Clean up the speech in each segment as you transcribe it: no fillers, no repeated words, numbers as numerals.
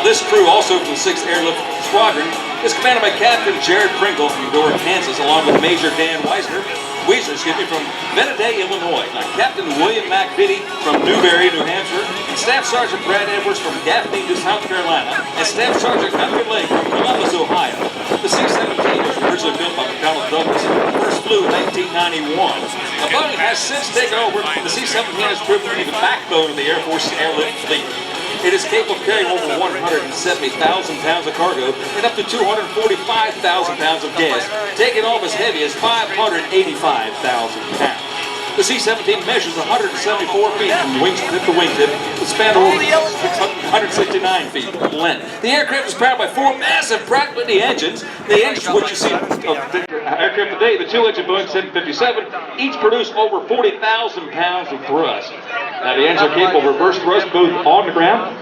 this crew, also from the 6th Airlift Squadron, is commanded by Captain Jared Pringle from Eudora, Kansas, along with Major Dan Weezer from Benedict, Illinois. Now, Captain William McVitie from Newberry, New Hampshire, and Staff Sergeant Brad Edwards from Gaffney, South Carolina, and Staff Sergeant Gunter Lake from Columbus, Ohio. The C-17 was originally built by McDonnell Douglas and first flew in 1991. Now, Boeing has since taken over. The C-17 has proven to be the backbone of the Air Force's airlift fleet. It is capable of carrying over 170,000 pounds of cargo and up to 245,000 pounds of gas, taking off as heavy as 585,000 pounds. The C-17 measures 174 feet from wingtip to wingtip, with span over 169 feet in length. The aircraft is powered by 4 massive Pratt & Whitney engines. The engines, what you see of the aircraft today, the 2-engine Boeing 757, each produce over 40,000 pounds of thrust. Now, the engines are capable of reverse thrust both on the ground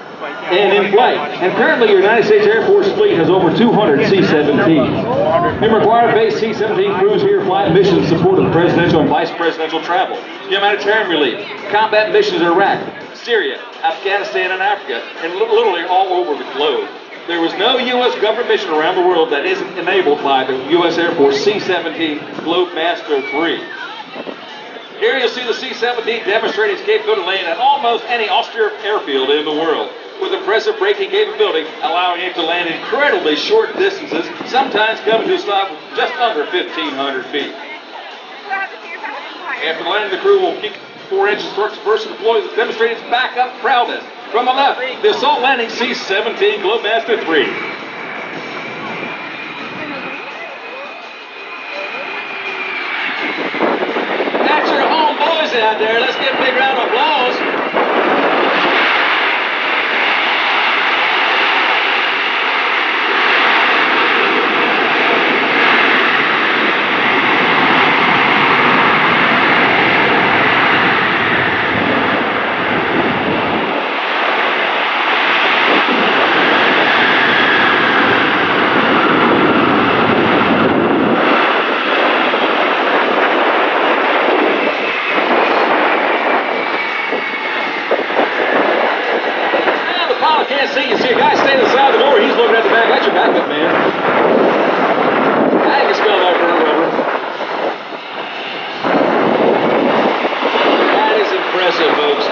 and in flight. And currently, your United States Air Force fleet has over 200 C-17s. Your McGuire-based C-17 crews here fly missions supporting presidential and vice presidential travel, humanitarian relief, combat missions in Iraq, Syria, Afghanistan, and Africa, and literally all over the globe. There was no U.S. government mission around the world that isn't enabled by the U.S. Air Force C-17 Globemaster III. Here you'll see the C-17 demonstrating its capability of landing at almost any austere airfield in the world, with impressive braking capability, allowing it to land incredibly short distances, sometimes coming to a stop just under 1,500 feet. After landing, the crew will keep 4 engines first deployed, demonstrating its backup prowess. From the left, the assault landing C-17 Globemaster III. That's your home boys out there. Let's give a big round of applause. Can't see. You see a guy standing inside the door. He's looking at the back. That's your backup, man. I can smell that burn rubber. That is impressive, folks.